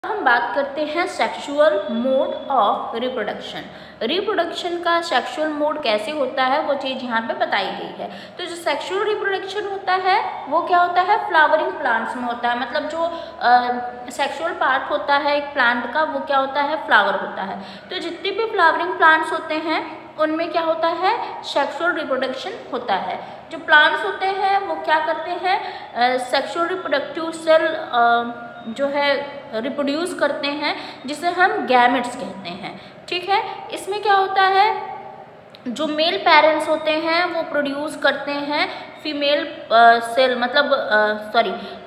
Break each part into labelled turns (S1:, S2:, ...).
S1: हम बात करते हैं sexual mode of reproduction. Reproduction का सेक्सुअल मोड कैसे होता है वो चीज़ यहाँ पे बताई गई है। तो जो सेक्सुअल रिप्रोडक्शन होता है वो क्या होता है, फ्लावरिंग प्लांट्स में होता है। मतलब जो सेक्सुअल पार्ट होता है एक प्लांट का वो क्या होता है, फ्लावर होता है। तो जितने भी फ्लावरिंग प्लांट्स होते हैं उनमें क्या होता है, सेक्सुअल रिप्रोडक्शन होता है। जो प्लांट्स होते हैं वो क्या करते हैं, सेक्सुअल रिप्रोडक्टिव सेल जो है रिप्रोड्यूस करते हैं, जिसे हम गैमेट्स कहते हैं। ठीक है, इसमें क्या होता है, जो मेल पेरेंट्स होते हैं वो प्रोड्यूस करते हैं फीमेल सेल, मतलब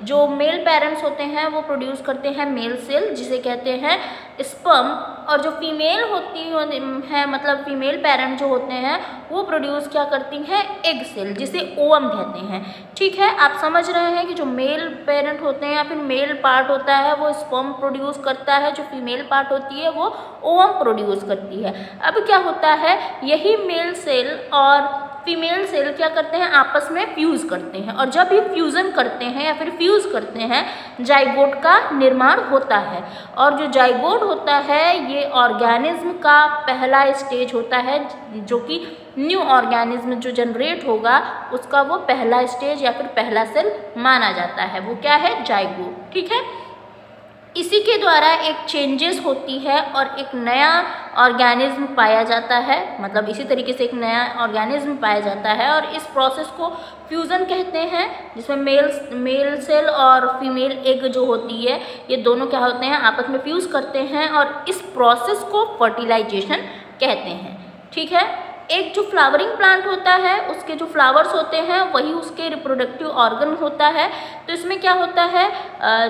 S1: जो मेल पेरेंट्स होते हैं वो प्रोड्यूस करते हैं मेल सेल जिसे कहते हैं स्पर्म, और जो फीमेल होती है मतलब फीमेल पेरेंट जो होते हैं वो प्रोड्यूस क्या करती हैं, एग सेल जिसे ओवम कहते हैं। ठीक है, आप समझ रहे हैं कि जो मेल पेरेंट होते हैं या फिर मेल पार्ट होता है वो स्पर्म प्रोड्यूस करता है, जो फीमेल पार्ट होती है वो ओवम प्रोड्यूस करती है। अब क्या होता है, यही मेल सेल और फीमेल सेल क्या करते हैं, आपस में फ्यूज़ करते हैं, और जब ये फ्यूज़न करते हैं या फिर फ्यूज़ करते हैं जाइगोट का निर्माण होता है। और जो जाइगोट होता है ये ऑर्गेनिज्म का पहला स्टेज होता है, जो कि न्यू ऑर्गेनिज्म जो जनरेट होगा उसका वो पहला स्टेज या फिर पहला सेल माना जाता है, वो क्या है, जाइगोट। ठीक है, इसी के द्वारा एक चेंजेस होती है और एक नया ऑर्गेनिज्म पाया जाता है, मतलब इसी तरीके से एक नया ऑर्गेनिज्म पाया जाता है। और इस प्रोसेस को फ्यूज़न कहते हैं, जिसमें मेल सेल और फीमेल एग जो होती है ये दोनों क्या होते हैं, आपस में फ्यूज़ करते हैं, और इस प्रोसेस को फर्टिलाइजेशन कहते हैं। ठीक है, एक जो फ्लावरिंग प्लांट होता है उसके जो फ्लावर्स होते हैं वही उसके रिप्रोडक्टिव ऑर्गन होता है। तो इसमें क्या होता है,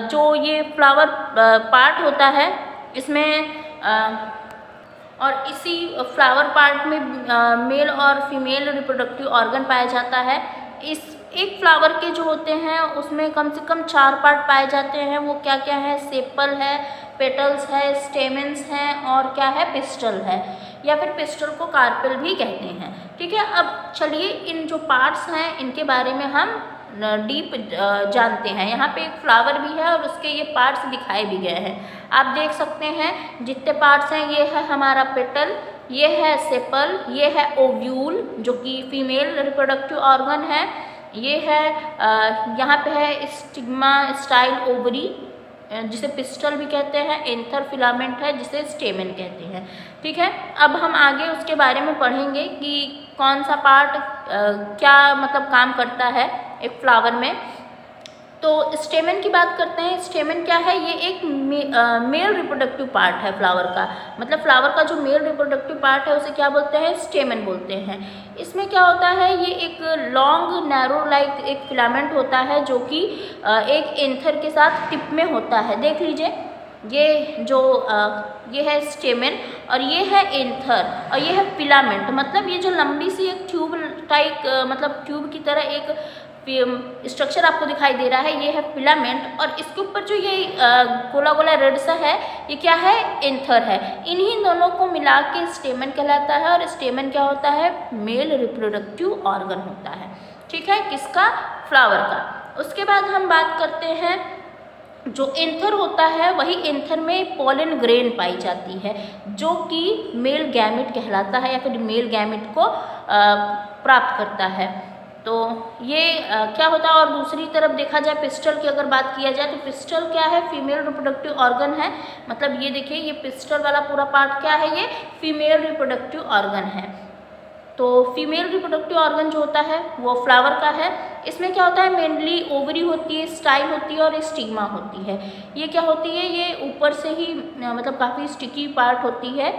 S1: जो ये फ्लावर पार्ट होता है इसमें और इसी फ्लावर पार्ट में मेल और फीमेल रिप्रोडक्टिव ऑर्गन पाया जाता है। इस एक फ्लावर के जो होते हैं उसमें कम से कम 4 पार्ट पाए जाते हैं। वो क्या क्या है, सेपल है, पेटल्स है, स्टेमेंस हैं और क्या है, पिस्टल है, या फिर पिस्टल को कार्पेल भी कहते हैं। ठीक है, अब चलिए इन जो पार्ट्स हैं इनके बारे में हम डीप जानते हैं। यहाँ पे एक फ्लावर भी है और उसके ये पार्ट्स दिखाए भी गए हैं, आप देख सकते हैं जितने पार्ट्स हैं। ये है हमारा पेटल, ये है सेपल, ये है ओव्यूल जो कि फीमेल रिप्रोडक्टिव ऑर्गन है, ये है यहाँ पे है स्टिग्मा स्टाइल ओवरी जिसे पिस्टल भी कहते हैं, एंथर फिलामेंट है जिसे स्टेमेन कहते हैं। ठीक है, अब हम आगे उसके बारे में पढ़ेंगे कि कौन सा पार्ट क्या मतलब काम करता है एक फ्लावर में। तो स्टेमेन की बात करते हैं। स्टेमेन क्या है, ये एक मेल रिप्रोडक्टिव पार्ट है फ्लावर का, मतलब फ्लावर का जो मेल रिप्रोडक्टिव पार्ट है उसे क्या बोलते हैं, स्टेमेन बोलते हैं। इसमें क्या होता है, ये एक लॉन्ग नैरो लाइक एक फिलामेंट होता है जो कि एक एंथर के साथ टिप में होता है। देख लीजिए ये है स्टेमेन और ये है एंथर और ये है फिलामेंट, मतलब ये जो लंबी सी एक ट्यूब टाइप मतलब ट्यूब की तरह एक स्ट्रक्चर आपको दिखाई दे रहा है, ये है फिलामेंट, और इसके ऊपर जो ये गोला गोला रेड सा है ये क्या है, एंथर है। इन्हीं दोनों को मिला के स्टेमन कहलाता है, और स्टेमन क्या होता है, मेल रिप्रोडक्टिव ऑर्गन होता है। ठीक है, किसका, फ्लावर का। उसके बाद हम बात करते हैं जो एंथर होता है, वही एंथर में पोलन ग्रेन पाई जाती है जो कि मेल गैमेट कहलाता है या फिर मेल गैमेट को प्राप्त करता है। तो ये क्या होता है। और दूसरी तरफ देखा जाए पिस्टल की अगर बात किया जाए तो पिस्टल क्या है, फीमेल रिप्रोडक्टिव ऑर्गन है। मतलब ये देखिए ये पिस्टल वाला पूरा पार्ट क्या है, ये फीमेल रिप्रोडक्टिव ऑर्गन है। तो फीमेल रिप्रोडक्टिव ऑर्गन जो होता है वो फ्लावर का है। इसमें क्या होता है, मेनली ओवरी होती है, स्टाइल होती है और स्टिग्मा होती है। ये क्या होती है, ये ऊपर से ही मतलब काफ़ी स्टिकी पार्ट होती है।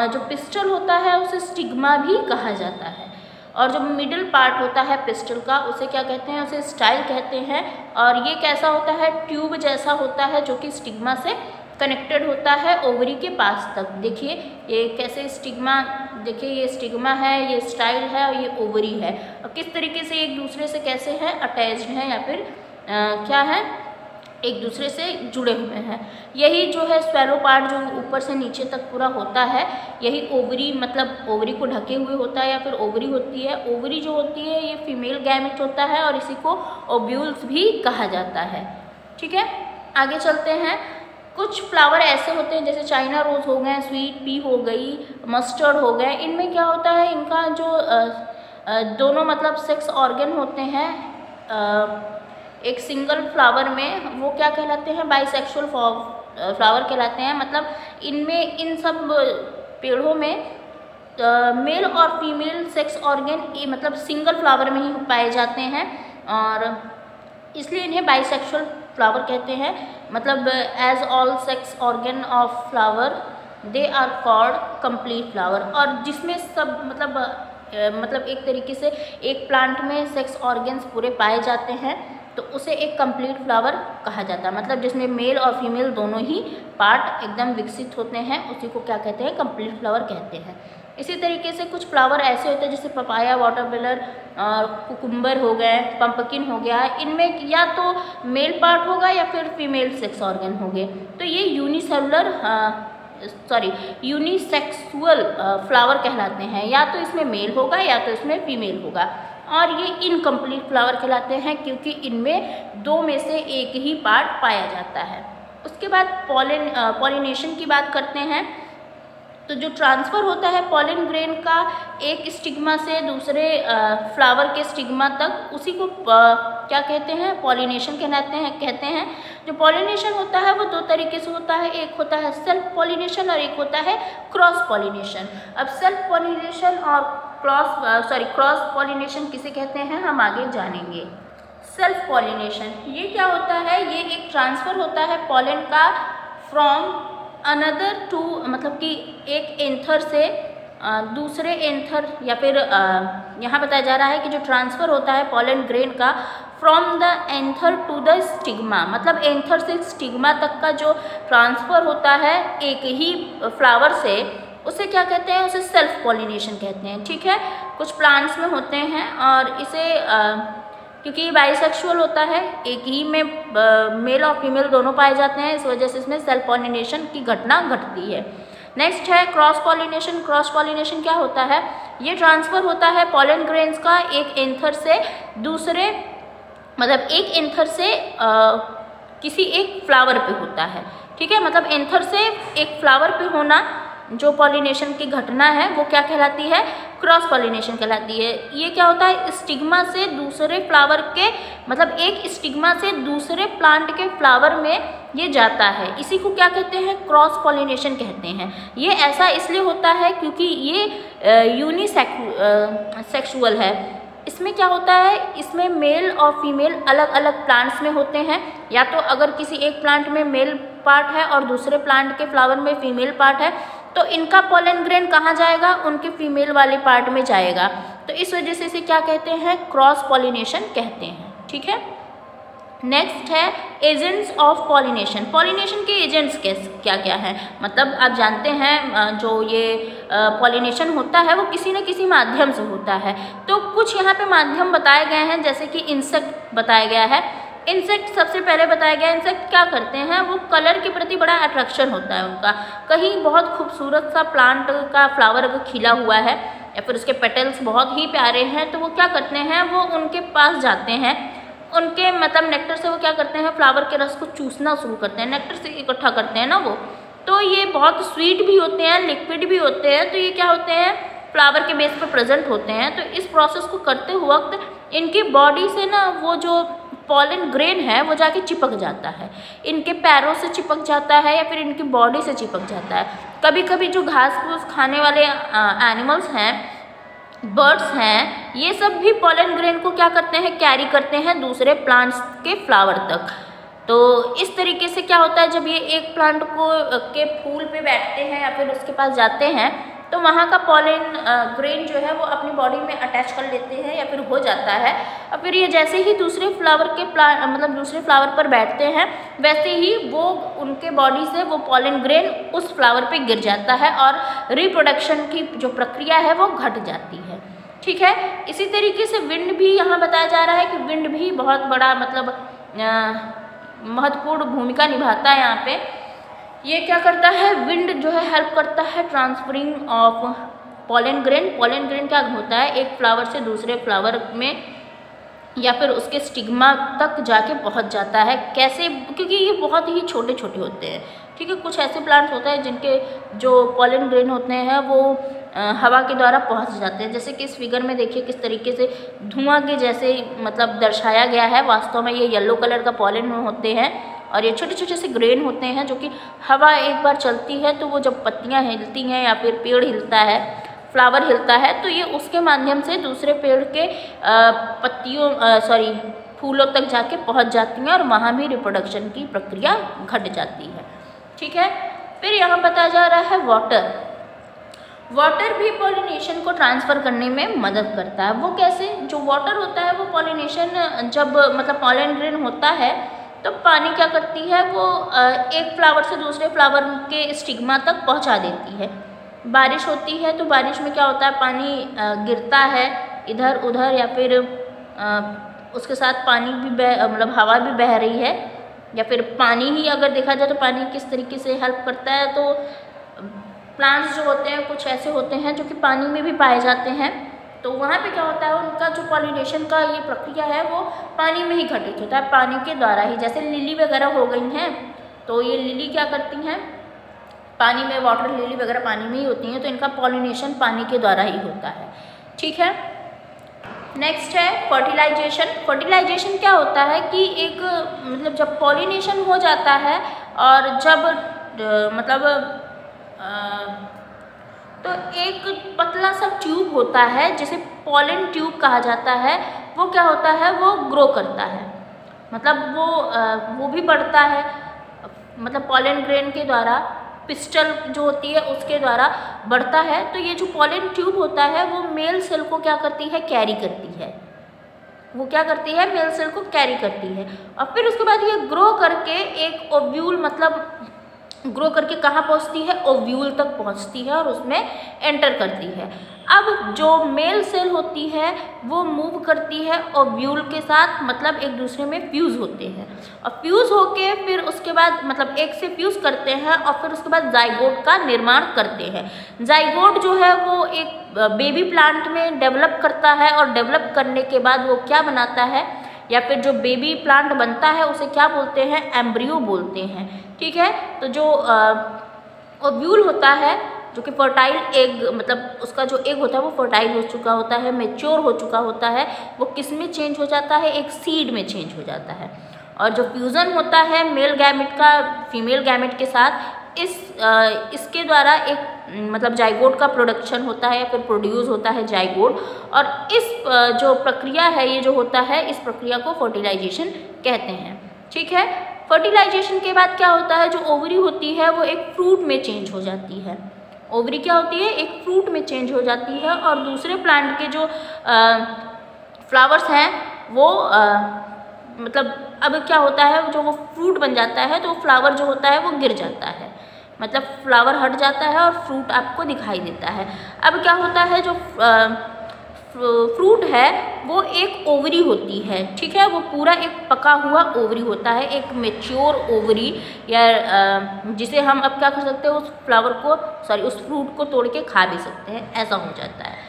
S1: जो पिस्टल होता है उसे स्टिग्मा भी कहा जाता है, और जो मिडिल पार्ट होता है पिस्टल का उसे क्या कहते हैं, उसे स्टाइल कहते हैं। और ये कैसा होता है, ट्यूब जैसा होता है जो कि स्टिग्मा से कनेक्टेड होता है ओवरी के पास तक। देखिए ये कैसे स्टिग्मा, देखिए ये स्टिग्मा है, ये स्टाइल है और ये ओवरी है, और किस तरीके से एक दूसरे से कैसे हैं, अटैच्ड हैं या फिर क्या है, एक दूसरे से जुड़े हुए हैं। यही जो है स्वेलो पार्ट जो ऊपर से नीचे तक पूरा होता है, यही ओवरी मतलब ओवरी को ढके हुए होता है या फिर ओवरी होती है। ओवरी जो होती है ये फीमेल गैमेट होता है और इसी को ओव्यूल्स भी कहा जाता है। ठीक है, आगे चलते हैं। कुछ फ्लावर ऐसे होते हैं जैसे चाइना रोज़ हो गए, स्वीट पी हो गई, मस्टर्ड हो गए, इनमें क्या होता है, इनका जो दोनों मतलब सेक्स ऑर्गन होते हैं एक सिंगल फ्लावर में, वो क्या कहलाते हैं, बाइसेक्सुअल फ्लावर कहलाते हैं। मतलब इनमें इन सब पेड़ों में मेल और फीमेल सेक्स ऑर्गन मतलब सिंगल फ्लावर में ही पाए जाते हैं और इसलिए इन्हें बाइसेक्सुअल फ्लावर कहते हैं। मतलब as all sex organ of flower they are called complete flower. और जिसमें सब मतलब एक तरीके से एक प्लांट में सेक्स ऑर्गन्स पूरे पाए जाते हैं तो उसे एक कंप्लीट फ्लावर कहा जाता है। मतलब जिसमें मेल और फीमेल दोनों ही पार्ट एकदम विकसित होते हैं उसी को क्या कहते हैं, कंप्लीट फ्लावर कहते हैं। इसी तरीके से कुछ फ्लावर ऐसे होते हैं जैसे पपाया, वाटरमेलन और कुकुम्बर हो गए, पंपकिन हो गया, इनमें या तो मेल पार्ट होगा या फिर फीमेल सेक्स ऑर्गन होंगे। तो ये यूनिसेक्सुअल फ्लावर कहलाते हैं, या तो इसमें मेल होगा या तो इसमें फीमेल होगा। और ये इनकम्प्लीट फ्लावर कहलाते हैं क्योंकि इनमें दो में से एक ही पार्ट पाया जाता है। उसके बाद पॉलिनेशन की बात करते हैं। तो जो ट्रांसफ़र होता है पॉलन ग्रेन का एक स्टिग्मा से दूसरे फ्लावर के स्टिग्मा तक, उसी को क्या कहते हैं, पॉलिनेशन कहते हैं। जो पॉलिनेशन होता है वो दो तरीके से होता है, एक होता है सेल्फ पॉलिनेशन और एक होता है क्रॉस पॉलिनेशन। अब सेल्फ पॉलिनेशन और क्रॉस पॉलिनेशन किसे कहते हैं हम आगे जानेंगे। सेल्फ पॉलिनेशन ये क्या होता है, ये एक ट्रांसफ़र होता है पॉलन का फ्रॉम अनदर टू, मतलब कि एक एंथर से दूसरे एंथर, या फिर यहाँ बताया जा रहा है कि जो ट्रांसफ़र होता है पॉलन ग्रेन का from the anther to the stigma, मतलब एंथर से स्टिग्मा तक का जो ट्रांसफ़र होता है एक ही फ्लावर से, उसे क्या कहते हैं, उसे सेल्फ पॉलिनेशन कहते हैं। ठीक है, कुछ प्लांट्स में होते हैं और इसे क्योंकि ये बाइसेक्सुअल होता है, एक ही में मेल और फीमेल दोनों पाए जाते हैं, इस वजह से इसमें सेल्फ पॉलिनेशन की घटना घटती है। नेक्स्ट है क्रॉस पॉलिनेशन। क्रॉस पॉलिनेशन क्या होता है, ये ट्रांसफ़र होता है पॉलन ग्रेन्स का एक एंथर से दूसरे, मतलब एक एंथर से किसी एक फ्लावर पे होता है। ठीक है, मतलब एंथर से एक फ्लावर पे होना जो पॉलिनेशन की घटना है वो क्या कहलाती है, क्रॉस पॉलिनेशन कहलाती है। ये क्या होता है, स्टिग्मा से दूसरे फ्लावर के, मतलब एक स्टिग्मा से दूसरे प्लांट के फ्लावर में ये जाता है, इसी को क्या कहते हैं, क्रॉस पॉलिनेशन कहते हैं। ये ऐसा इसलिए होता है क्योंकि ये यूनिसेक्सुअल है। इसमें क्या होता है, इसमें मेल और फीमेल अलग अलग प्लांट्स में होते हैं, या तो अगर किसी एक प्लांट में मेल पार्ट है और दूसरे प्लांट के फ्लावर में फीमेल पार्ट है तो इनका पॉलन ग्रेन कहाँ जाएगा, उनके फीमेल वाले पार्ट में जाएगा। तो इस वजह से इसे क्या कहते हैं, क्रॉस पॉलिनेशन कहते हैं। ठीक है, नेक्स्ट है एजेंट्स ऑफ पॉलिनेशन। पॉलिनेशन के एजेंट्स क्या क्या हैं, मतलब आप जानते हैं जो ये पॉलिनेशन होता है वो किसी न किसी माध्यम से होता है। तो कुछ यहाँ पे माध्यम बताए गए हैं, जैसे कि इंसेक्ट बताया गया है। इंसेक्ट सबसे पहले बताया गया, इंसेक्ट क्या करते हैं, वो कलर के प्रति बड़ा अट्रैक्शन होता है उनका। कहीं बहुत खूबसूरत सा प्लांट का फ्लावर अगर खिला हुआ है या फिर उसके पेटल्स बहुत ही प्यारे हैं तो वो क्या करते हैं, वो उनके पास जाते हैं, उनके मतलब नेक्टर से वो क्या करते हैं, फ्लावर के रस को चूसना शुरू करते हैं, नेक्टर से इकट्ठा करते हैं ना वो। तो ये बहुत स्वीट भी होते हैं, लिक्विड भी होते हैं, तो ये क्या होते हैं, फ्लावर के बेस पर प्रेजेंट होते हैं। तो इस प्रोसेस को करते वक्त इनकी बॉडी से ना वो जो पॉलन ग्रेन है वो जाके चिपक जाता है, इनके पैरों से चिपक जाता है या फिर इनकी बॉडी से चिपक जाता है। कभी कभी जो घास फूस खाने वाले एनिमल्स हैं, बर्ड्स हैं, ये सब भी पॉलन ग्रेन को क्या करते हैं, कैरी करते हैं दूसरे प्लांट्स के फ्लावर तक। तो इस तरीके से क्या होता है, जब ये एक प्लांट को के फूल पे बैठते हैं या फिर उसके पास जाते हैं तो वहाँ का पॉलन ग्रेन जो है वो अपनी बॉडी में अटैच कर लेते हैं या फिर हो जाता है, और फिर ये जैसे ही दूसरे फ्लावर के मतलब दूसरे फ्लावर पर बैठते हैं वैसे ही वो उनके बॉडी से वो पॉलन ग्रेन उस फ्लावर पे गिर जाता है और रिप्रोडक्शन की जो प्रक्रिया है वो घट जाती है। ठीक है, इसी तरीके से विंड भी यहाँ बताया जा रहा है कि विंड भी बहुत बड़ा मतलब महत्वपूर्ण भूमिका निभाता है यहाँ पे। ये क्या करता है, विंड जो है हेल्प करता है transferring of pollen grain. Pollen grain क्या होता है, एक फ्लावर से दूसरे फ्लावर में या फिर उसके स्टिग्मा तक जाके पहुंच जाता है। कैसे, क्योंकि ये बहुत ही छोटे छोटे होते हैं, ठीक है। कुछ ऐसे प्लांट्स होते हैं जिनके जो पॉलन ग्रेन होते हैं वो हवा के द्वारा पहुंच जाते हैं, जैसे कि इस फिगर में देखिए किस तरीके से धुआं के जैसे मतलब दर्शाया गया है। वास्तव में ये येलो कलर का पॉलन होते हैं और ये छोटे छोटे से ग्रेन होते हैं जो कि हवा एक बार चलती है तो वो जब पत्तियां हिलती हैं या फिर पेड़ हिलता है, फ्लावर हिलता है, तो ये उसके माध्यम से दूसरे पेड़ के फूलों तक जाके पहुंच जाती हैं और वहाँ भी रिप्रोडक्शन की प्रक्रिया घट जाती है। ठीक है। फिर यहाँ बताया जा रहा है वाटर भी पॉलिनेशन को ट्रांसफ़र करने में मदद करता है। वो कैसे? जो वाटर होता है वो पॉलिनेशन जब मतलब पॉलन ग्रेन होता है तो पानी क्या करती है, वो एक फ्लावर से दूसरे फ्लावर के स्टिग्मा तक पहुंचा देती है। बारिश होती है तो बारिश में क्या होता है, पानी गिरता है इधर उधर या फिर उसके साथ पानी भी मतलब हवा भी बह रही है, या फिर पानी ही अगर देखा जाए तो पानी किस तरीके से हेल्प करता है। तो प्लांट्स जो होते हैं कुछ ऐसे होते हैं जो कि पानी में भी पाए जाते हैं, तो वहाँ पे क्या होता है, उनका जो पॉलिनेशन का ये प्रक्रिया है वो पानी में ही घटित होता है, पानी के द्वारा ही। जैसे लिली वगैरह हो गई हैं, तो ये लिली क्या करती हैं, पानी में, वाटर लिली वगैरह पानी में ही होती हैं, तो इनका पॉलिनेशन पानी के द्वारा ही होता है। ठीक है। नेक्स्ट है फर्टिलाइजेशन। फर्टिलाइजेशन क्या होता है कि एक मतलब जब पॉलिनेशन हो जाता है और जब तो एक पतला सा ट्यूब होता है जिसे पॉलन ट्यूब कहा जाता है, वो क्या होता है, वो ग्रो करता है, मतलब वो भी बढ़ता है, मतलब पॉलन ग्रेन के द्वारा, पिस्टल जो होती है उसके द्वारा बढ़ता है। तो ये जो पॉलन ट्यूब होता है वो मेल सेल को क्या करती है, कैरी करती है। वो क्या करती है, मेल सेल को कैरी करती है और फिर उसके बाद ये ग्रो करके एक ओव्यूल, मतलब ग्रो करके कहाँ पहुँचती है, ओव्यूल तक पहुँचती है और उसमें एंटर करती है। अब जो मेल सेल होती है वो मूव करती है ओव्यूल के साथ, मतलब एक दूसरे में फ्यूज़ होते हैं और फ्यूज़ होके फिर उसके बाद मतलब एक से फ्यूज़ करते हैं और फिर उसके बाद जाइगोट का निर्माण करते हैं। जाइगोट जो है वो एक बेबी प्लांट में डेवलप करता है और डेवलप करने के बाद वो क्या बनाता है, या फिर जो बेबी प्लांट बनता है उसे क्या बोलते हैं, एम्ब्रियो बोलते हैं। ठीक है। तो जो ओव्यूल होता है जो कि फर्टाइल एग, मतलब उसका जो एग होता है वो फर्टाइल हो चुका होता है, मैच्योर हो चुका होता है, वो किस में चेंज हो जाता है, एक सीड में चेंज हो जाता है। और जो फ्यूज़न होता है मेल गैमेट का फीमेल गैमेट के साथ, इसके द्वारा एक मतलब जाइगोट का प्रोडक्शन होता है या फिर प्रोड्यूस होता है जाइगोट। और इस जो प्रक्रिया है, ये जो होता है, इस प्रक्रिया को फर्टिलाइजेशन कहते हैं। ठीक है। फर्टिलाइजेशन के बाद क्या होता है, जो ओवरी होती है वो एक फ्रूट में चेंज हो जाती है। ओवरी क्या होती है, एक फ्रूट में चेंज हो जाती है और दूसरे प्लांट के जो फ्लावर्स हैं वो मतलब अब क्या होता है, जो वो फ्रूट बन जाता है तो फ्लावर जो होता है वो गिर जाता है, मतलब फ्लावर हट जाता है और फ्रूट आपको दिखाई देता है। अब क्या होता है, जो फ्रूट है वो एक ओवरी होती है। ठीक है। वो पूरा एक पका हुआ ओवरी होता है, एक मेच्योर ओवरी, या जिसे हम अब क्या कर सकते हैं, उस फ्लावर को उस फ्रूट को तोड़ के खा भी सकते हैं, ऐसा हो जाता है।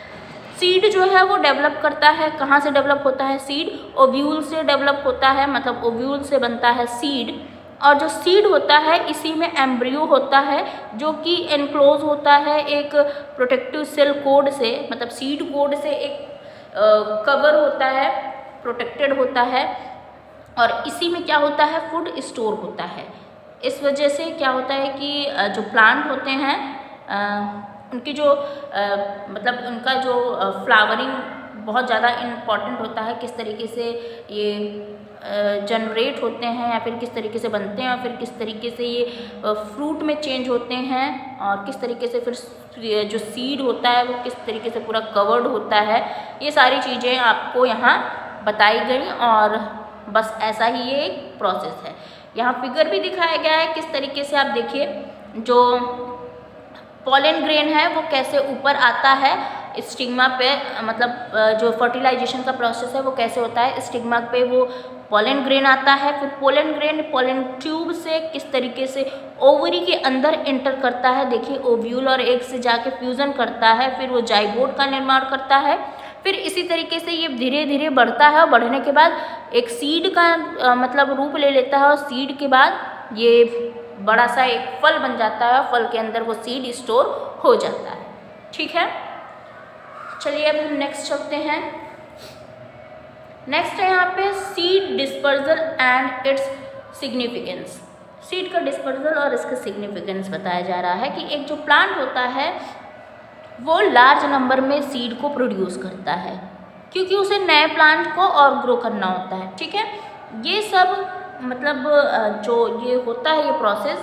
S1: सीड जो है वो डेवलप करता है, कहाँ से डेवलप होता है, सीड ओव्यूल से डेवलप होता है, मतलब ओव्यूल से बनता है सीड। और जो सीड होता है इसी में एम्ब्रियो होता है जो कि एनक्लोज होता है एक प्रोटेक्टिव सेल कोड से, मतलब सीड कोड से एक कवर होता है, प्रोटेक्टेड होता है, और इसी में क्या होता है, फूड स्टोर होता है। इस वजह से क्या होता है कि जो प्लांट होते हैं उनकी जो मतलब उनका जो फ्लावरिंग बहुत ज़्यादा इम्पॉर्टेंट होता है, किस तरीके से ये जनरेट होते हैं या फिर किस तरीके से बनते हैं और फिर किस तरीके से ये फ्रूट में चेंज होते हैं और किस तरीके से फिर जो सीड होता है वो किस तरीके से पूरा कवर्ड होता है। ये सारी चीज़ें आपको यहाँ बताई गई और बस ऐसा ही ये एक प्रोसेस है। यहाँ फिगर भी दिखाया गया है किस तरीके से, आप देखिए जो पॉलन ग्रेन है वो कैसे ऊपर आता है स्टिग्मा पे, मतलब जो फर्टिलाइजेशन का प्रोसेस है वो कैसे होता है, स्टिग्मा पे वो पॉलन ग्रेन आता है, फिर पॉलन ग्रेन पॉलन ट्यूब से किस तरीके से ओवरी के अंदर एंटर करता है, देखिए ओव्यूल और एग से जाके फ्यूजन करता है, फिर वो जाइगोट का निर्माण करता है, फिर इसी तरीके से ये धीरे धीरे बढ़ता है और बढ़ने के बाद एक सीड का मतलब रूप ले लेता है और सीड के बाद ये बड़ा सा एक फल बन जाता है, फल के अंदर वो सीड स्टोर हो जाता है। ठीक है, चलिए अब हम नेक्स्ट चलते हैं। नेक्स्ट है यहाँ पे seed dispersal and its significance. Seed का डिस्पर्जल और इसका सिग्निफिकेंस बताया जा रहा है कि एक जो प्लांट होता है वो लार्ज नंबर में सीड को प्रोड्यूस करता है, क्योंकि उसे नए प्लांट को और ग्रो करना होता है। ठीक है, ये सब मतलब जो ये होता है ये प्रोसेस,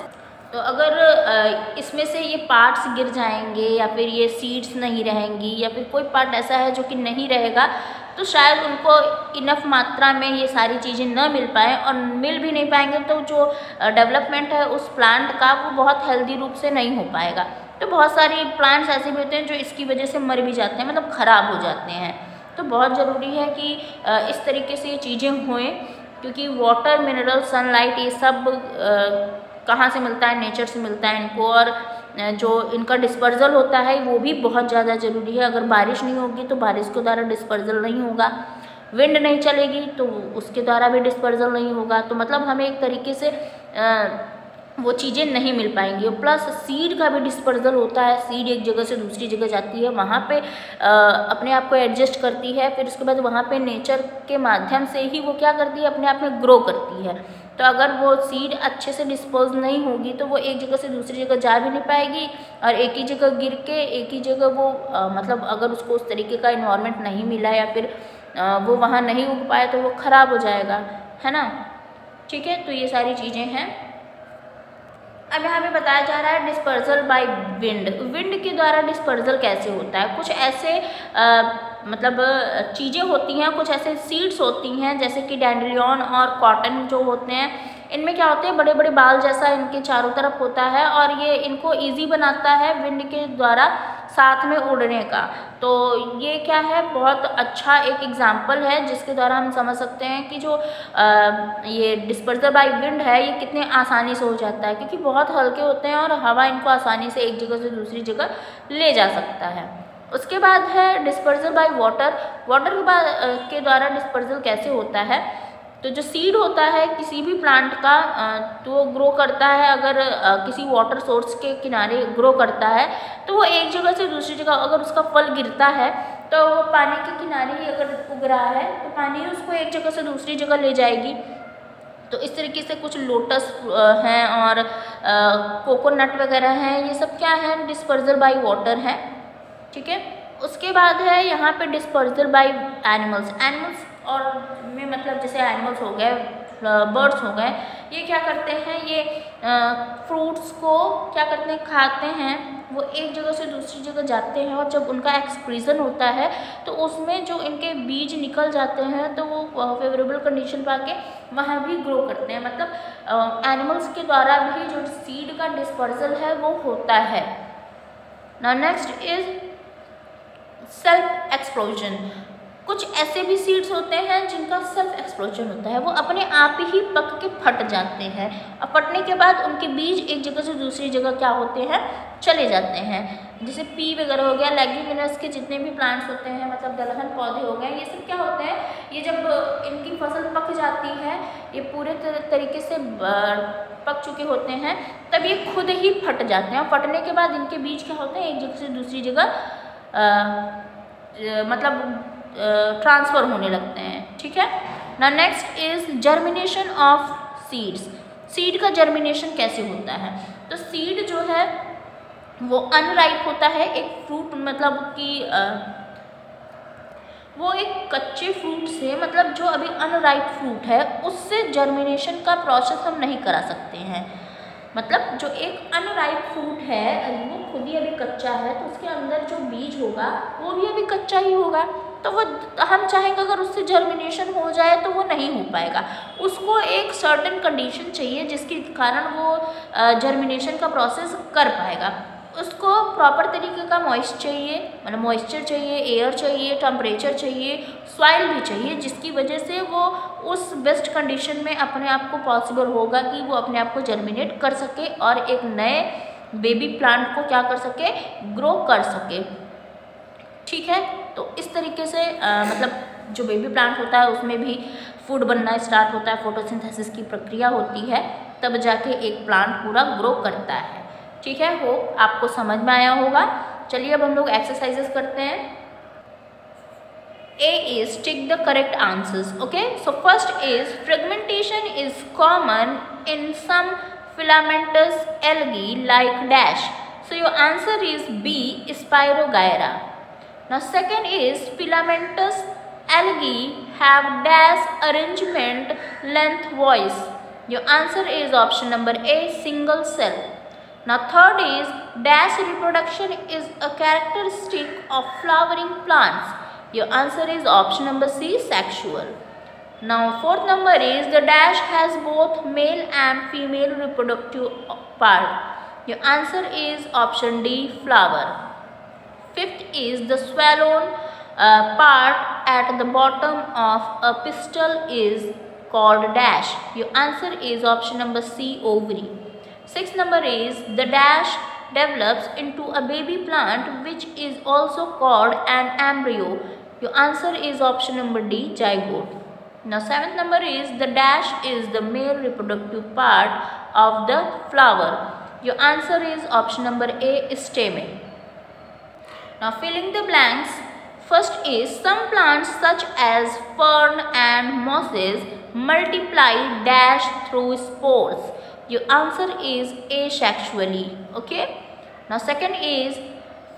S1: तो अगर इसमें से ये पार्ट्स गिर जाएंगे या फिर ये सीड्स नहीं रहेंगी या फिर कोई पार्ट ऐसा है जो कि नहीं रहेगा, तो शायद उनको इनफ मात्रा में ये सारी चीज़ें न मिल पाएँ, और मिल भी नहीं पाएंगे तो जो डेवलपमेंट है उस प्लांट का वो बहुत हेल्दी रूप से नहीं हो पाएगा। तो बहुत सारी प्लांट्स ऐसे भी होते हैं जो इसकी वजह से मर भी जाते हैं, मतलब ख़राब हो जाते हैं। तो बहुत ज़रूरी है कि इस तरीके से ये चीज़ें होएं, क्योंकि वाटर, मिनरल, सनलाइट ये सब कहाँ से मिलता है, नेचर से मिलता है इनको, और जो इनका डिस्पर्जल होता है वो भी बहुत ज़्यादा ज़रूरी है। अगर बारिश नहीं होगी तो बारिश के द्वारा डिस्पर्जल नहीं होगा, विंड नहीं चलेगी तो उसके द्वारा भी डिस्पर्जल नहीं होगा। तो मतलब हमें एक तरीके से वो चीज़ें नहीं मिल पाएंगी। प्लस सीड का भी डिस्पर्जल होता है, सीड एक जगह से दूसरी जगह जाती है, वहाँ पे अपने आप को एडजस्ट करती है, फिर उसके बाद वहाँ पे नेचर के माध्यम से ही वो क्या करती है, अपने आप में ग्रो करती है। तो अगर वो सीड अच्छे से डिस्पोज नहीं होगी तो वो एक जगह से दूसरी जगह जा भी नहीं पाएगी, और एक ही जगह गिर के एक ही जगह वो मतलब अगर उसको उस तरीके का इन्वायरमेंट नहीं मिला या फिर वो वहाँ नहीं उग पाए तो वो ख़राब हो जाएगा, है ना। ठीक है, तो ये सारी चीज़ें हैं। अब यहाँ पे बताया जा रहा है डिस्पर्जल बाय विंड। विंड के द्वारा डिस्पर्जल कैसे होता है। कुछ ऐसे मतलब चीज़ें होती हैं, कुछ ऐसे सीड्स होती हैं जैसे कि डैंडेलियन और कॉटन जो होते हैं, इनमें क्या होते हैं, बड़े बड़े बाल जैसा इनके चारों तरफ होता है, और ये इनको ईजी बनाता है विंड के द्वारा साथ में उड़ने का। तो ये क्या है, बहुत अच्छा एक एग्जाम्पल है जिसके द्वारा हम समझ सकते हैं कि जो ये डिस्पर्जल बाय विंड है ये कितने आसानी से हो जाता है, क्योंकि बहुत हल्के होते हैं और हवा इनको आसानी से एक जगह से दूसरी जगह ले जा सकता है। उसके बाद है डिस्पर्जल बाय वाटर। वाटर के द्वारा डिस्पर्जल कैसे होता है, तो जो सीड होता है किसी भी प्लांट का तो वो ग्रो करता है, अगर किसी वाटर सोर्स के किनारे ग्रो करता है तो वो एक जगह से दूसरी जगह, अगर उसका फल गिरता है तो वो पानी के किनारे ही अगर उग रहा है तो पानी उसको एक जगह से दूसरी जगह ले जाएगी। तो इस तरीके से कुछ लोटस हैं और कोकोनट वगैरह हैं, ये सब क्या है, डिस्पर्जल बाय वाटर है। ठीक है, उसके बाद है यहाँ पे डिस्पर्जल बाय एनिमल्स। एनिमल्स और में मतलब जैसे एनिमल्स हो गए, बर्ड्स हो गए, ये क्या करते हैं, ये फ्रूट्स को क्या करते हैं, खाते हैं, वो एक जगह से दूसरी जगह जाते हैं, और जब उनका एक्सक्रीजन होता है तो उसमें जो इनके बीज निकल जाते हैं तो वो फेवरेबल कंडीशन पाके वहाँ भी ग्रो करते हैं। मतलब एनिमल्स के द्वारा भी जो सीड का डिस्पर्जल है वो होता है। Now next is self explosion. कुछ ऐसे भी सीड्स होते हैं जिनका सेल्फ एक्सप्लोजन होता है, वो अपने आप ही पक के फट जाते हैं, और फटने के बाद उनके बीज एक जगह से दूसरी जगह क्या होते हैं, चले जाते हैं। जैसे पी वगैरह हो गया, लेग्यूमिनस के जितने भी प्लांट्स होते हैं, मतलब दलहन पौधे हो गए, ये सब क्या होते हैं, ये जब इनकी फसल पक जाती है, ये पूरे तरीके से पक चुके होते हैं, तब ये खुद ही फट जाते हैं, और फटने के बाद इनके बीज क्या होते हैं, एक जगह से दूसरी जगह मतलब ट्रांसफ़र होने लगते हैं। ठीक है, ना next is germination of seeds. Seed का जर्मिनेशन कैसे होता है, तो सीड जो है वो अनराइप होता है, एक फ्रूट मतलब कि वो एक कच्चे फ्रूट से, मतलब जो अभी अनराइप फ्रूट है उससे जर्मिनेशन का प्रोसेस हम नहीं करा सकते हैं। मतलब जो एक अनराइप फ्रूट है वो खुद ही अभी कच्चा है, तो उसके अंदर जो बीज होगा वो भी अभी कच्चा ही होगा, तो वो हम चाहेंगे अगर उससे जर्मिनेशन हो जाए तो वो नहीं हो पाएगा। उसको एक सर्टेन कंडीशन चाहिए जिसके कारण वो जर्मिनेशन का प्रोसेस कर पाएगा। उसको प्रॉपर तरीके का मॉइस्चर चाहिए, मतलब मॉइस्चर चाहिए, एयर चाहिए, टेम्परेचर चाहिए, सॉइल भी चाहिए, जिसकी वजह से वो उस बेस्ट कंडीशन में अपने आप को पॉसिबल होगा कि वो अपने आप को जर्मिनेट कर सके और एक नए बेबी प्लांट को क्या कर सके, ग्रो कर सके। ठीक है, तो इस तरीके से मतलब जो बेबी प्लांट होता है उसमें भी फूड बनना स्टार्ट होता है, फोटोसिंथेसिस की प्रक्रिया होती है, तब जाके एक प्लांट पूरा ग्रो करता है। ठीक है, होप आपको समझ में आया होगा। चलिए अब हम लोग एक्सरसाइजेस करते हैं। A is tick the correct answers. Okay, so first is fragmentation is common in some filamentous algae like dash. So your answer is B, Spirogyra. Now second is filamentous algae have dash arrangement lengthwise. Your answer is option number A, single cell. Now third is dash reproduction is a characteristic of flowering plants. Your answer is option number C, sexual. Now fourth number is the dash has both male and female reproductive part. Your answer is option D, flower. Fifth is the swollen part at the bottom of a pistil is called dash. Your answer is option number C, ovary. Sixth number is the dash develops into a baby plant which is also called an embryo. Your answer is option number D, zygote. Now seventh number is the dash is the male reproductive part of the flower. Your answer is option number A, stamen. Now filling the blanks. First is some plants such as fern and mosses multiply dash through spores. Your answer is asexually. Okay. Now second is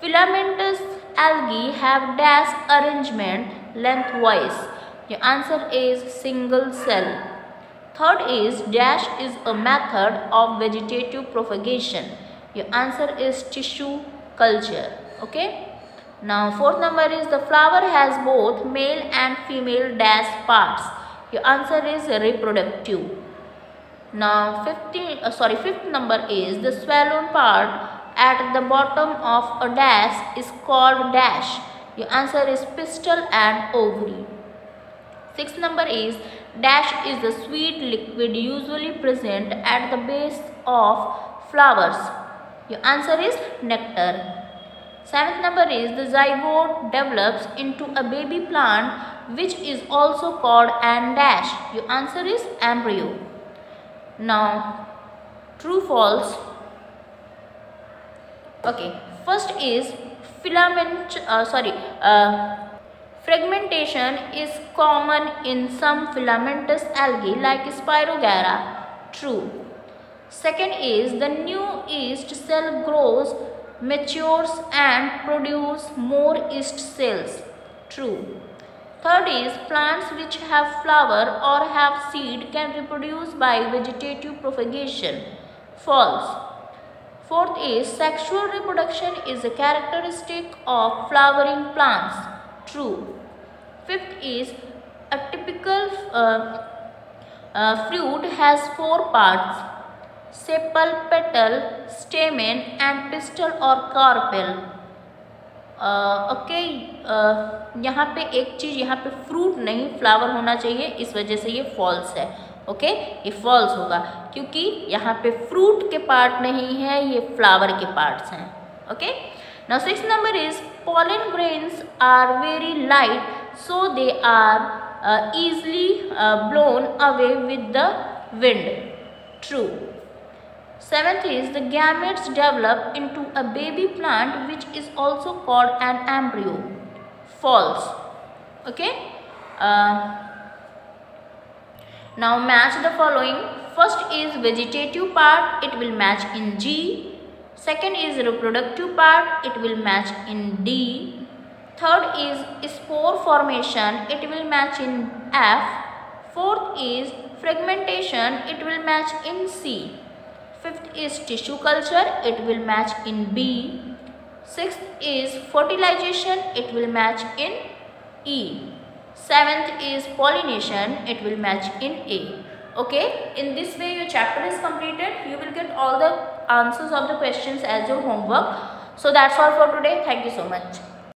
S1: filamentous algae have dash arrangement lengthwise. Your answer is single cell. Third is dash is a method of vegetative propagation. Your answer is tissue culture. Okay. Now fourth number is the flower has both male and female dash parts. Your answer is reproductive. Now fifth number is the swollen part at the bottom of a dash is called dash. Your answer is pistil and ovary. Sixth number is dash is the sweet liquid usually present at the base of flowers. Your answer is nectar. Seventh number is the zygote develops into a baby plant which is also called an dash. Your answer is embryo. Now true false. Okay, first is fragmentation is common in some filamentous algae like Spirogyra. True. Second is the new yeast cell grows, matures and produce more yeast cells. True. Third is plants which have flower or have seed can reproduce by vegetative propagation. False. Fourth is sexual reproduction is a characteristic of flowering plants. True. Fifth is a typical fruit has four parts: sepal, petal, stamen and pistil or carpel. Okay, यहाँ पे एक चीज़, यहाँ पे fruit नहीं flower होना चाहिए, इस वजह से ये फॉल्स है। ओके, ये फॉल्स होगा क्योंकि यहाँ पे फ्रूट के पार्ट नहीं है, ये फ्लावर के पार्ट्स हैं। Okay, now six number is pollen grains are very light so they are easily blown away with the wind. True. Seventh is the gametes develop into a baby plant which is also called an embryo. False. Okay. Now match the following. First is vegetative part, it will match in G. Second is reproductive part, it will match in D. Third is spore formation, it will match in F. Fourth is fragmentation, it will match in C. Fifth is tissue culture, it will match in B. Sixth is fertilization, it will match in E. Seventh is pollination, it will match in A. Okay, in this way your chapter is completed. You will get all the answers of the questions as your homework. So that's all for today. Thank you so much.